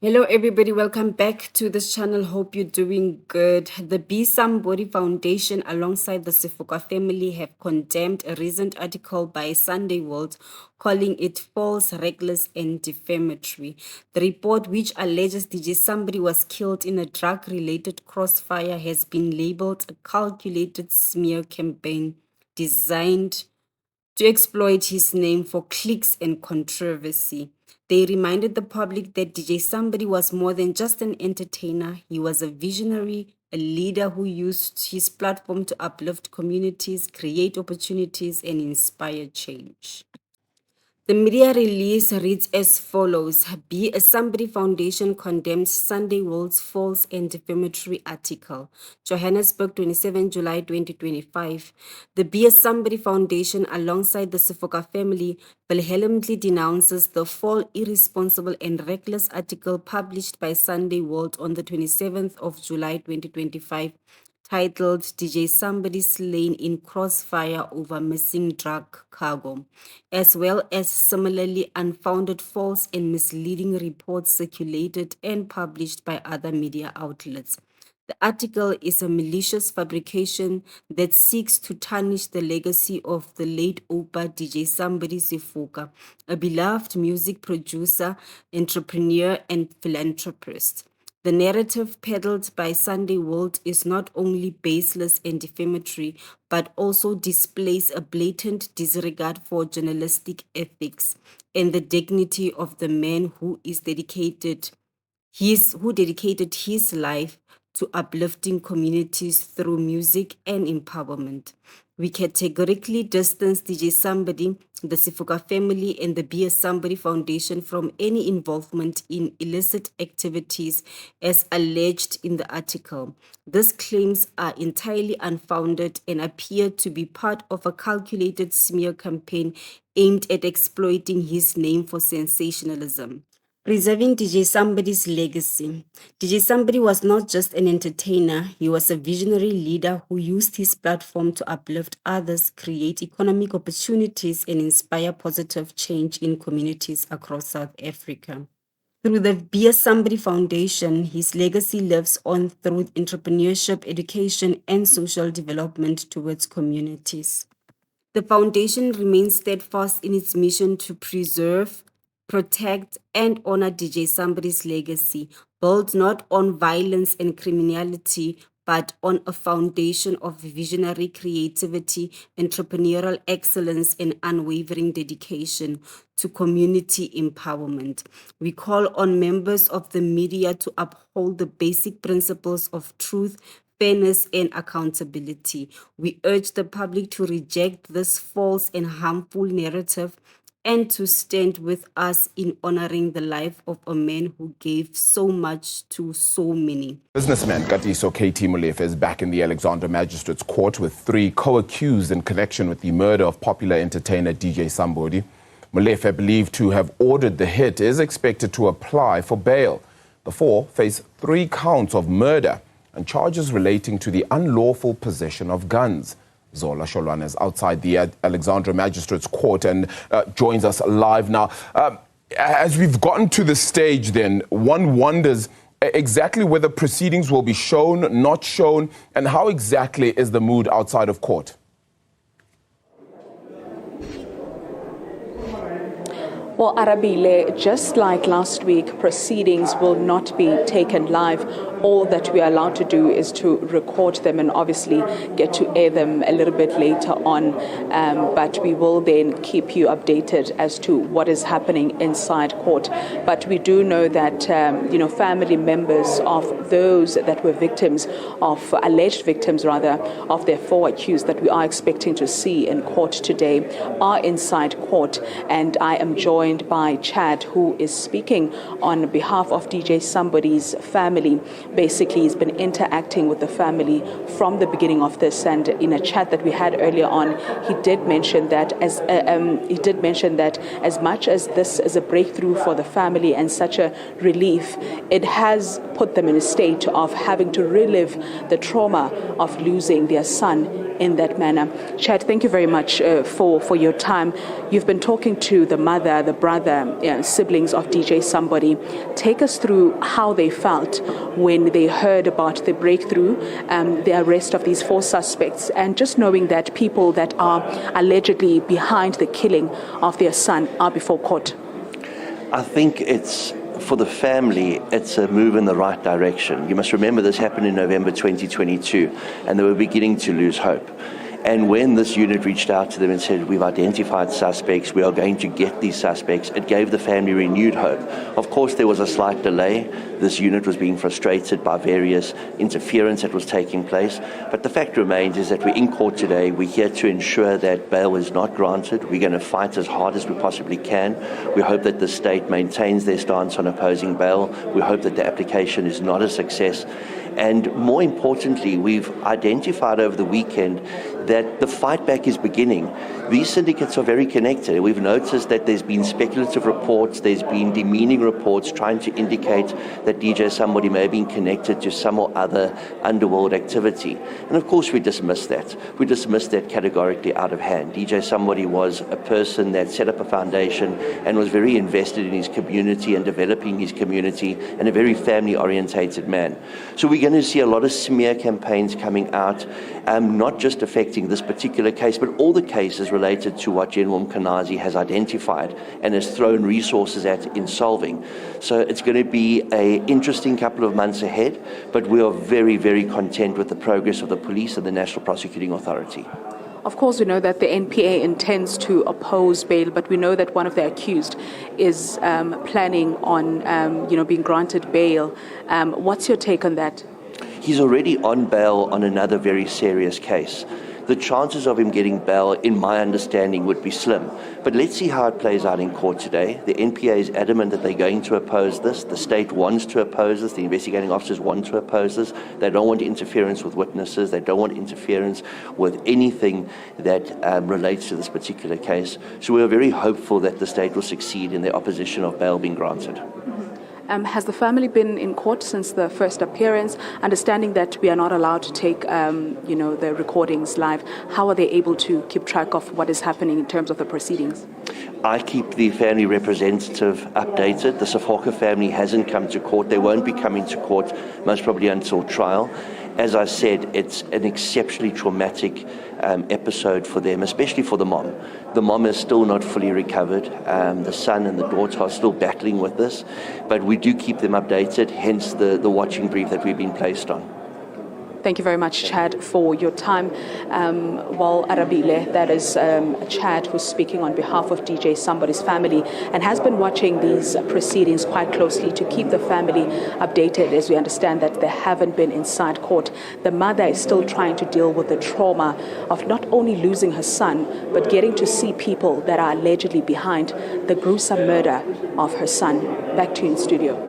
Hello, everybody. Welcome back to this channel. Hope you're doing good. The Be Somebody Foundation, alongside the Sefoka family, have condemned a recent article by Sunday World calling it false, reckless, and defamatory. The report, which alleges DJ Sumbody was killed in a drug-related crossfire, has been labeled a calculated smear campaign designed to exploit his name for clicks and controversy. They reminded the public that DJ Sumbody was more than just an entertainer. He was a visionary, a leader who used his platform to uplift communities, create opportunities, and inspire change. The media release reads as follows. Be a Somebody Foundation condemns Sunday World's false and defamatory article. Johannesburg, 27 July 2025. The Be a Somebody Foundation, alongside the Sefoka family, vehemently denounces the false, irresponsible, and reckless article published by Sunday World on the 27th of July 2025, titled DJ Sumbody Slain in Crossfire Over Missing Drug Cargo, as well as similarly unfounded, false, and misleading reports circulated and published by other media outlets. The article is a malicious fabrication that seeks to tarnish the legacy of the late Opa DJ Sumbody Sefoka, a beloved music producer, entrepreneur, and philanthropist. The narrative peddled by Sunday World is not only baseless and defamatory, but also displays a blatant disregard for journalistic ethics and the dignity of the man who dedicated his life to uplifting communities through music and empowerment. We categorically distance DJ Sumbody, the Sefoka family, and the Be a Somebody Foundation from any involvement in illicit activities as alleged in the article. These claims are entirely unfounded and appear to be part of a calculated smear campaign aimed at exploiting his name for sensationalism. Preserving DJ Sumbody's legacy. DJ Sumbody was not just an entertainer, he was a visionary leader who used his platform to uplift others, create economic opportunities, and inspire positive change in communities across South Africa. Through the Be a Somebody Foundation, his legacy lives on through entrepreneurship, education, and social development towards communities. The foundation remains steadfast in its mission to preserve, protect, and honor DJ Sumbody's legacy, built not on violence and criminality, but on a foundation of visionary creativity, entrepreneurial excellence, and unwavering dedication to community empowerment. We call on members of the media to uphold the basic principles of truth, fairness, and accountability. We urge the public to reject this false and harmful narrative and to stand with us in honoring the life of a man who gave so much to so many. Businessman Katiso KT Molefe is back in the Alexandra Magistrates Court with 3 co-accused in connection with the murder of popular entertainer DJ Sumbody. Molefe, believed to have ordered the hit, is expected to apply for bail. The 4 face 3 counts of murder and charges relating to the unlawful possession of guns. Zola Sholwana is outside the Alexandra Magistrates Court and joins us live now. As we've gotten to the stage then, one wonders exactly whether proceedings will be shown, not shown, and how exactly is the mood outside of court? Well, Arabile, just like last week, proceedings will not be taken live. All that we are allowed to do is to record them and obviously get to air them a little bit later on. But we will then keep you updated as to what is happening inside court. But we do know that, family members of those that were victims of, alleged victims rather, of their 4 accused that we are expecting to see in court today are inside court. And I am joined by Chad, who is speaking on behalf of DJ Sumbody's family. Basically, he's been interacting with the family from the beginning of this, and in a chat that we had earlier on, he did mention that as much as this is a breakthrough for the family and such a relief, it has put them in a state of having to relive the trauma of losing their son in that manner. Chad, thank you very much for your time. You've been talking to the mother, the brother, siblings of DJ Sumbody. Take us through how they felt when they heard about the breakthrough, the arrest of these 4 suspects, and just knowing that people that are allegedly behind the killing of their son are before court. I think for the family, it's a move in the right direction. You must remember this happened in November 2022, and they were beginning to lose hope. And when this unit reached out to them and said, we've identified suspects, we are going to get these suspects, it gave the family renewed hope. Of course, there was a slight delay. This unit was being frustrated by various interference that was taking place. But the fact remains is that we're in court today. We're here to ensure that bail is not granted. We're going to fight as hard as we possibly can. We hope that the state maintains their stance on opposing bail. We hope that the application is not a success. And more importantly, we've identified over the weekend that the fight back is beginning. These syndicates are very connected. We've noticed that there's been speculative reports, there's been demeaning reports trying to indicate that DJ Sumbody may have been connected to some or other underworld activity. And of course we dismiss that. We dismiss that categorically out of hand. DJ Sumbody was a person that set up a foundation and was very invested in his community and developing his community, and a very family-orientated man. So we're going to see a lot of smear campaigns coming out, not just affecting this particular case, but all the cases related to what General Mkhanazi has identified and has thrown resources at in solving. So it's going to be an interesting couple of months ahead, but we are very, very content with the progress of the police and the National Prosecuting Authority. Of course, we know that the NPA intends to oppose bail, but we know that one of the accused is planning on, being granted bail. What's your take on that? He's already on bail on another very serious case. The chances of him getting bail, in my understanding, would be slim. But let's see how it plays out in court today. The NPA is adamant that they're going to oppose this. The state wants to oppose this. The investigating officers want to oppose this. They don't want interference with witnesses. They don't want interference with anything that relates to this particular case. So we are very hopeful that the state will succeed in their opposition of bail being granted. Has the family been in court since the first appearance? Understanding that we are not allowed to take, the recordings live, how are they able to keep track of what is happening in terms of the proceedings? I keep the family representative updated. The Sefoka family hasn't come to court. They won't be coming to court, most probably until trial. As I said, it's an exceptionally traumatic episode for them, especially for the mom. The mom is still not fully recovered. The son and the daughter are still battling with this, but we do keep them updated, hence the watching brief that we've been placed on. Thank you very much, Chad, for your time. Arabile, that is Chad, who's speaking on behalf of DJ Sumbody's family and has been watching these proceedings quite closely to keep the family updated, as we understand that they haven't been inside court. The mother is still trying to deal with the trauma of not only losing her son, but getting to see people that are allegedly behind the gruesome murder of her son. Back to you in studio.